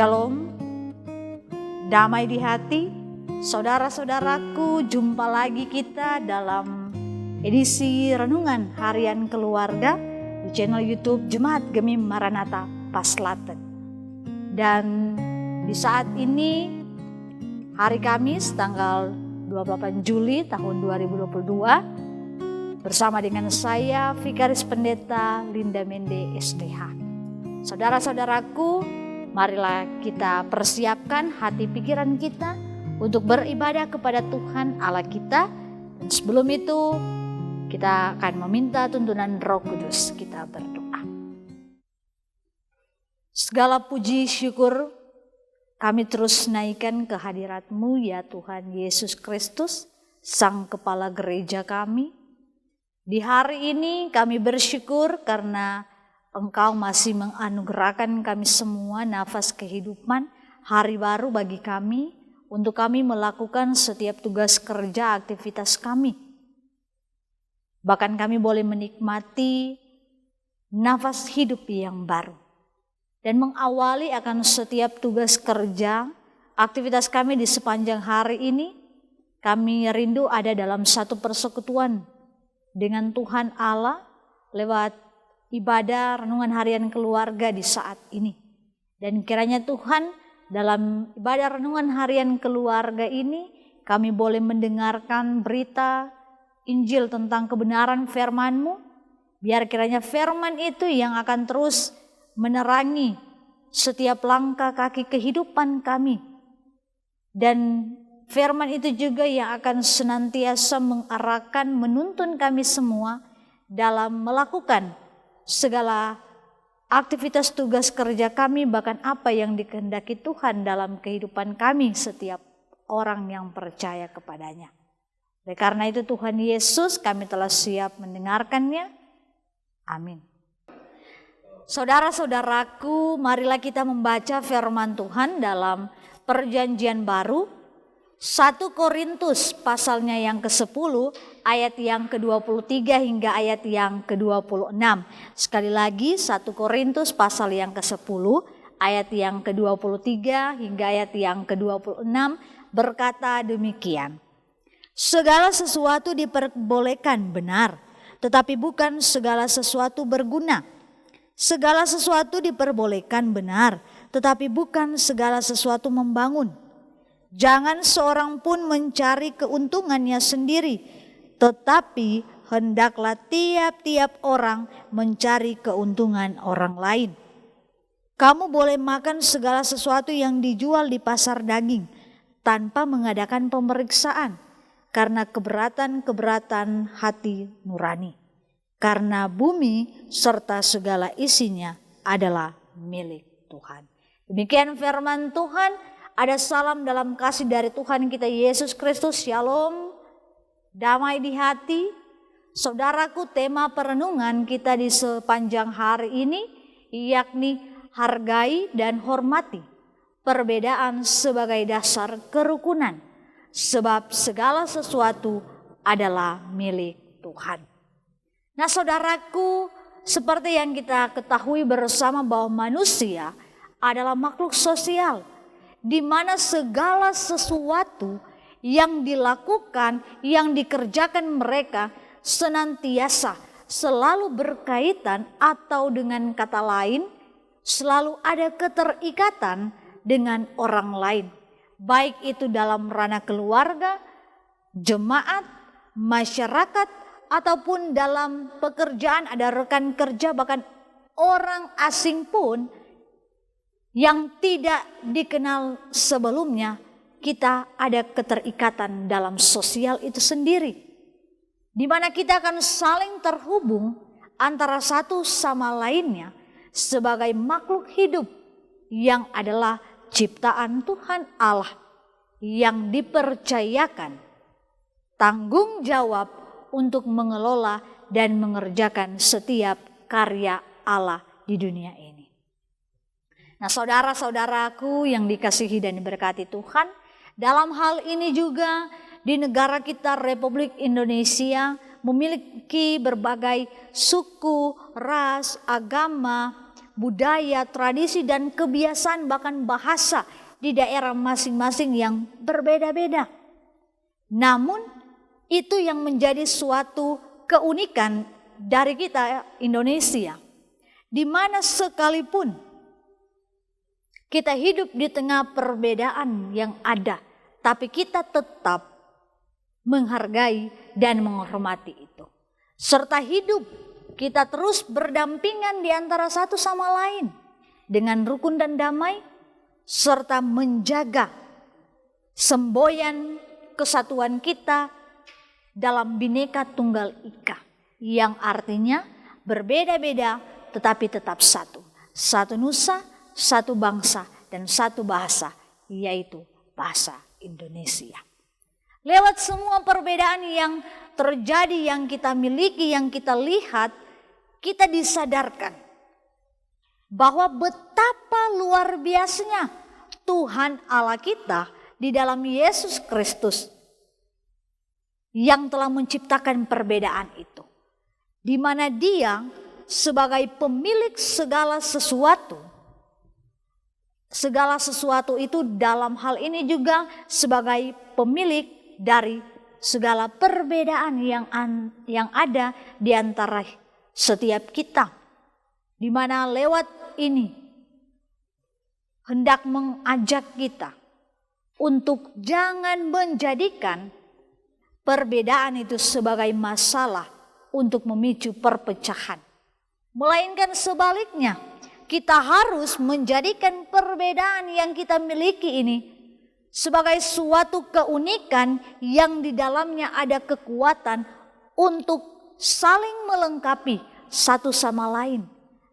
Shalom, damai di hati, saudara-saudaraku, jumpa lagi kita dalam edisi Renungan Harian Keluarga di channel YouTube Jemaat Gemi Maranatha Paslaten. Dan di saat ini hari Kamis tanggal 28 Juli tahun 2022 bersama dengan saya Vikaris Pendeta Linda Mende SDH. Saudara-saudaraku, marilah kita persiapkan hati pikiran kita untuk beribadah kepada Tuhan Allah kita. Dan sebelum itu kita akan meminta tuntunan Roh Kudus. Kita berdoa. Segala puji syukur kami terus naikkan ke hadirat-Mu ya Tuhan Yesus Kristus, Sang Kepala Gereja kami. Di hari ini kami bersyukur karena Engkau masih menganugerahkan kami semua nafas kehidupan, hari baru bagi kami, untuk kami melakukan setiap tugas kerja aktivitas kami. Bahkan kami boleh menikmati nafas hidup yang baru. Dan mengawali akan setiap tugas kerja, aktivitas kami di sepanjang hari ini, kami rindu ada dalam satu persekutuan dengan Tuhan Allah lewat ibadah renungan harian keluarga di saat ini. Dan kiranya Tuhan dalam ibadah renungan harian keluarga ini kami boleh mendengarkan berita Injil tentang kebenaran firman-Mu. Biar kiranya firman itu yang akan terus menerangi setiap langkah kaki kehidupan kami. Dan firman itu juga yang akan senantiasa mengarahkan, menuntun kami semua dalam melakukan segala aktivitas tugas kerja kami, bahkan apa yang dikehendaki Tuhan dalam kehidupan kami setiap orang yang percaya kepadanya. Oleh karena itu Tuhan Yesus, kami telah siap mendengarkannya. Amin. Saudara-saudaraku, marilah kita membaca firman Tuhan dalam Perjanjian Baru, 1 Korintus pasalnya yang ke-10 ayat yang ke-23 hingga ayat yang ke-26. Sekali lagi 1 Korintus pasal yang ke-10 ayat yang ke-23 hingga ayat yang ke-26 berkata demikian. Segala sesuatu diperbolehkan benar, tetapi bukan segala sesuatu berguna. Segala sesuatu diperbolehkan benar, tetapi bukan segala sesuatu membangun. Jangan seorang pun mencari keuntungannya sendiri, tetapi hendaklah tiap-tiap orang mencari keuntungan orang lain. Kamu boleh makan segala sesuatu yang dijual di pasar daging tanpa mengadakan pemeriksaan karena keberatan-keberatan hati nurani. Karena bumi serta segala isinya adalah milik Tuhan. Demikian firman Tuhan. Ada salam dalam kasih dari Tuhan kita Yesus Kristus. Shalom, damai di hati. Saudaraku, tema perenungan kita di sepanjang hari ini yakni hargai dan hormati. Perbedaan sebagai dasar kerukunan. Sebab segala sesuatu adalah milik Tuhan. Nah saudaraku, seperti yang kita ketahui bersama bahwa manusia adalah makhluk sosial, di mana segala sesuatu yang dilakukan, yang dikerjakan mereka senantiasa selalu berkaitan atau dengan kata lain selalu ada keterikatan dengan orang lain. Baik itu dalam ranah keluarga, jemaat, masyarakat, ataupun dalam pekerjaan ada rekan kerja, bahkan orang asing pun yang tidak dikenal sebelumnya, kita ada keterikatan dalam sosial itu sendiri. Di mana kita akan saling terhubung antara satu sama lainnya sebagai makhluk hidup yang adalah ciptaan Tuhan Allah yang dipercayakan tanggung jawab untuk mengelola dan mengerjakan setiap karya Allah di dunia ini. Nah saudara-saudaraku yang dikasihi dan diberkati Tuhan, dalam hal ini juga di negara kita Republik Indonesia memiliki berbagai suku, ras, agama, budaya, tradisi, dan kebiasaan bahkan bahasa di daerah masing-masing yang berbeda-beda. Namun itu yang menjadi suatu keunikan dari kita Indonesia, di mana sekalipun kita hidup di tengah perbedaan yang ada, tapi kita tetap menghargai dan menghormati itu. Serta hidup kita terus berdampingan di antara satu sama lain dengan rukun dan damai, serta menjaga semboyan kesatuan kita dalam Bhinneka Tunggal Ika, yang artinya berbeda-beda tetapi tetap satu. Satu nusa, satu bangsa, dan satu bahasa, yaitu bahasa Indonesia. Lewat semua perbedaan yang terjadi, yang kita miliki, yang kita lihat, kita disadarkan bahwa betapa luar biasanya Tuhan Allah kita di dalam Yesus Kristus yang telah menciptakan perbedaan itu. Di mana Dia sebagai pemilik segala sesuatu itu dalam hal ini juga sebagai pemilik dari segala perbedaan yang ada di antara setiap kita, di mana lewat ini hendak mengajak kita untuk jangan menjadikan perbedaan itu sebagai masalah untuk memicu perpecahan, melainkan sebaliknya, kita harus menjadikan perbedaan yang kita miliki ini sebagai suatu keunikan yang di dalamnya ada kekuatan untuk saling melengkapi satu sama lain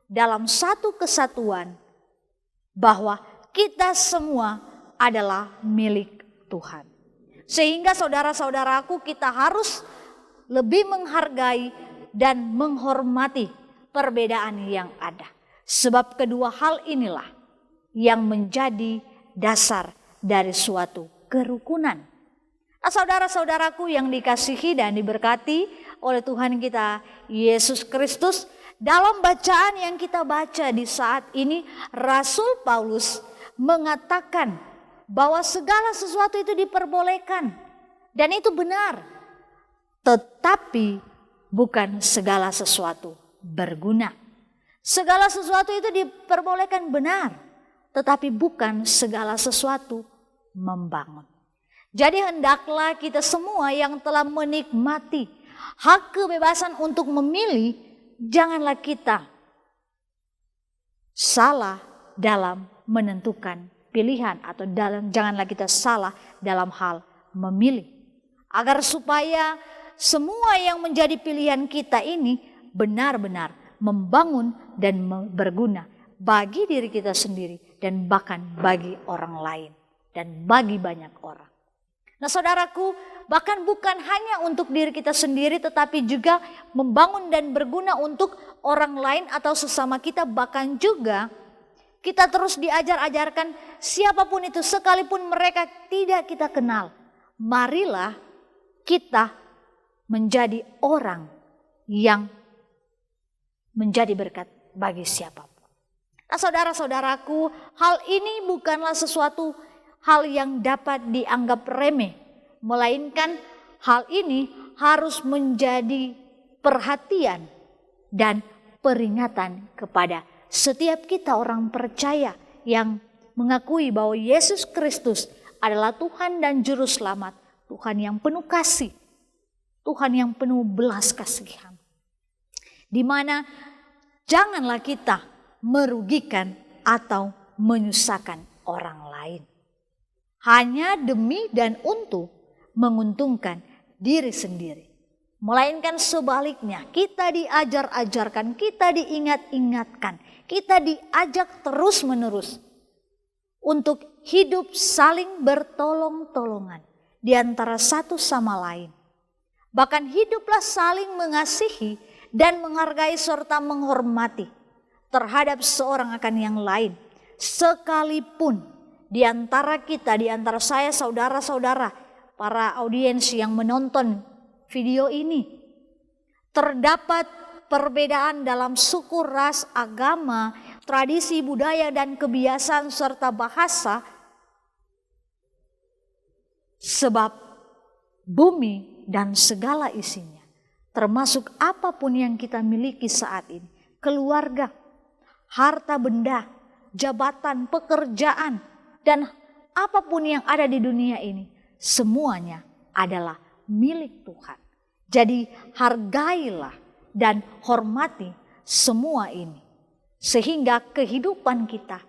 dalam satu kesatuan, bahwa kita semua adalah milik Tuhan. Sehingga saudara-saudaraku, kita harus lebih menghargai dan menghormati perbedaan yang ada. Sebab kedua hal inilah yang menjadi dasar dari suatu kerukunan. Nah, saudara-saudaraku yang dikasihi dan diberkati oleh Tuhan kita Yesus Kristus, dalam bacaan yang kita baca di saat ini, Rasul Paulus mengatakan bahwa segala sesuatu itu diperbolehkan dan itu benar, tetapi bukan segala sesuatu berguna. Segala sesuatu itu diperbolehkan benar, tetapi bukan segala sesuatu membangun. Jadi hendaklah kita semua yang telah menikmati hak kebebasan untuk memilih, janganlah kita salah dalam menentukan pilihan, atau janganlah kita salah dalam hal memilih. Agar supaya semua yang menjadi pilihan kita ini benar-benar membangun dan berguna bagi diri kita sendiri dan bahkan bagi orang lain dan bagi banyak orang. Nah, saudaraku, bahkan bukan hanya untuk diri kita sendiri tetapi juga membangun dan berguna untuk orang lain atau sesama kita, bahkan juga kita terus diajar-ajarkan siapapun itu sekalipun mereka tidak kita kenal. Marilah kita menjadi orang yang menjadi berkat bagi siapapun. Nah, saudara-saudaraku, hal ini bukanlah sesuatu hal yang dapat dianggap remeh, melainkan hal ini harus menjadi perhatian dan peringatan kepada setiap kita orang percaya yang mengakui bahwa Yesus Kristus adalah Tuhan dan Juru Selamat, Tuhan yang penuh kasih, Tuhan yang penuh belas kasihan. Di mana janganlah kita merugikan atau menyusahkan orang lain hanya demi dan untuk menguntungkan diri sendiri, melainkan sebaliknya, kita diajar-ajarkan, kita diingat-ingatkan, kita diajak terus-menerus untuk hidup saling bertolong-tolongan di antara satu sama lain. Bahkan hiduplah saling mengasihi dan menghargai serta menghormati terhadap seorang akan yang lain. Sekalipun di antara kita, di antara saya, saudara-saudara, para audiens yang menonton video ini, terdapat perbedaan dalam suku, ras, agama, tradisi, budaya, dan kebiasaan serta bahasa. Sebab bumi dan segala isinya, termasuk apapun yang kita miliki saat ini, keluarga, harta benda, jabatan, pekerjaan, dan apapun yang ada di dunia ini, semuanya adalah milik Tuhan. Jadi hargailah dan hormati semua ini. Sehingga kehidupan kita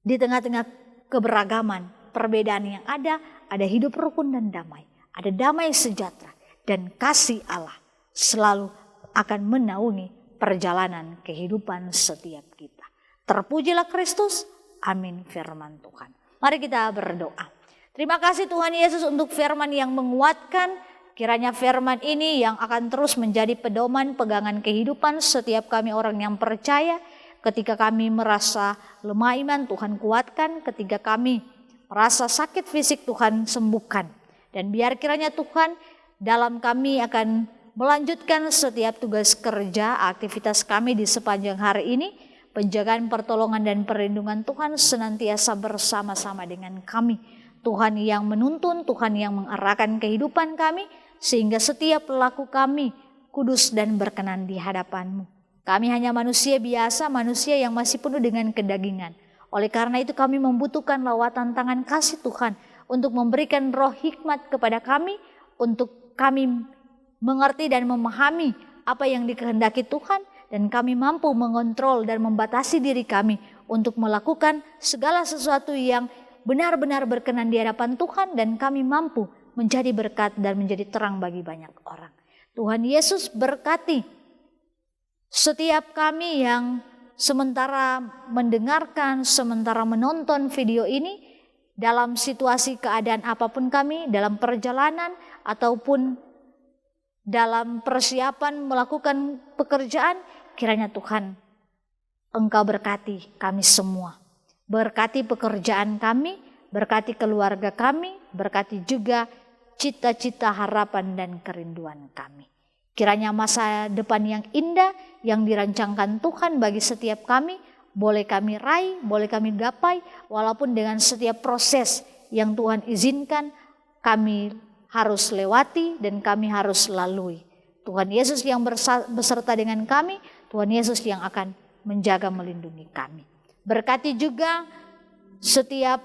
di tengah-tengah keberagaman, perbedaan yang ada hidup rukun dan damai. Ada damai sejahtera dan kasih Allah selalu akan menaungi perjalanan kehidupan setiap kita. Terpujilah Kristus. Amin firman Tuhan. Mari kita berdoa. Terima kasih Tuhan Yesus untuk firman yang menguatkan. Kiranya firman ini yang akan terus menjadi pedoman pegangan kehidupan setiap kami orang yang percaya. Ketika kami merasa lemah iman, Tuhan kuatkan. Ketika kami merasa sakit fisik, Tuhan sembuhkan. Dan biar kiranya Tuhan dalam kami akan melanjutkan setiap tugas kerja, aktivitas kami di sepanjang hari ini. Penjagaan, pertolongan, dan perlindungan Tuhan senantiasa bersama-sama dengan kami. Tuhan yang menuntun, Tuhan yang mengarahkan kehidupan kami, sehingga setiap laku kami kudus dan berkenan di hadapan-Mu. Kami hanya manusia biasa, manusia yang masih penuh dengan kedagingan. Oleh karena itu kami membutuhkan lawatan tangan kasih Tuhan untuk memberikan roh hikmat kepada kami, untuk kami mengerti dan memahami apa yang dikehendaki Tuhan, dan kami mampu mengontrol dan membatasi diri kami untuk melakukan segala sesuatu yang benar-benar berkenan di hadapan Tuhan, dan kami mampu menjadi berkat dan menjadi terang bagi banyak orang. Tuhan Yesus berkati setiap kami yang sementara mendengarkan, sementara menonton video ini, dalam situasi keadaan apapun kami, dalam perjalanan ataupun dalam persiapan melakukan pekerjaan, kiranya Tuhan Engkau berkati kami semua. Berkati pekerjaan kami, berkati keluarga kami, berkati juga cita-cita, harapan, dan kerinduan kami. Kiranya masa depan yang indah yang dirancangkan Tuhan bagi setiap kami, boleh kami raih, boleh kami gapai, walaupun dengan setiap proses yang Tuhan izinkan kami harus lewati dan kami harus lalui. Tuhan Yesus yang beserta dengan kami, Tuhan Yesus yang akan menjaga melindungi kami. Berkati juga setiap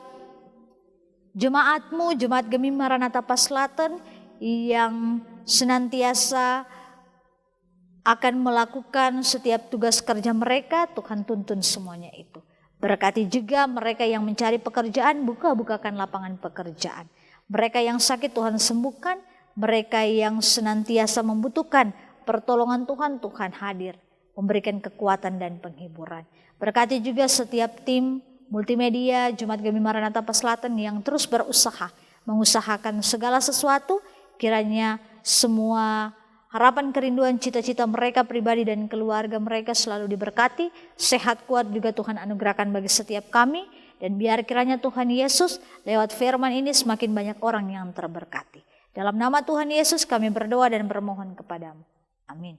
jemaat-Mu, Jemaat Gemi Maranatha Paslaten yang senantiasa akan melakukan setiap tugas kerja mereka, Tuhan tuntun semuanya itu. Berkati juga mereka yang mencari pekerjaan, bukakan lapangan pekerjaan. Mereka yang sakit Tuhan sembuhkan, mereka yang senantiasa membutuhkan pertolongan Tuhan, Tuhan hadir, memberikan kekuatan dan penghiburan. Berkati juga setiap tim multimedia Jemaat Gemi Maranatha Paslaten yang terus berusaha, mengusahakan segala sesuatu, kiranya semua harapan, kerinduan, cita-cita mereka pribadi dan keluarga mereka selalu diberkati. Sehat kuat juga Tuhan anugerahkan bagi setiap kami. Dan biar kiranya Tuhan Yesus lewat firman ini semakin banyak orang yang terberkati. Dalam nama Tuhan Yesus kami berdoa dan bermohon kepadamu. Amin.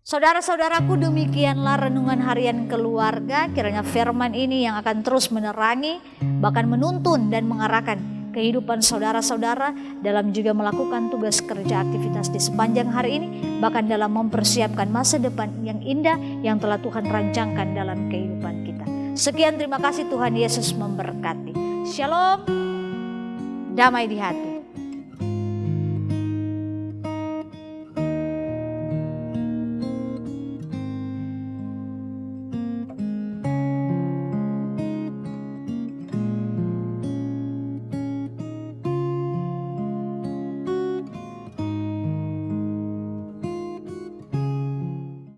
Saudara-saudaraku, demikianlah renungan harian keluarga. Kiranya firman ini yang akan terus menerangi, bahkan menuntun dan mengarahkan kehidupan saudara-saudara dalam juga melakukan tugas kerja aktivitas di sepanjang hari ini, bahkan dalam mempersiapkan masa depan yang indah yang telah Tuhan rancangkan dalam kehidupan kita. Sekian, terima kasih, Tuhan Yesus memberkati. Shalom, damai di hati.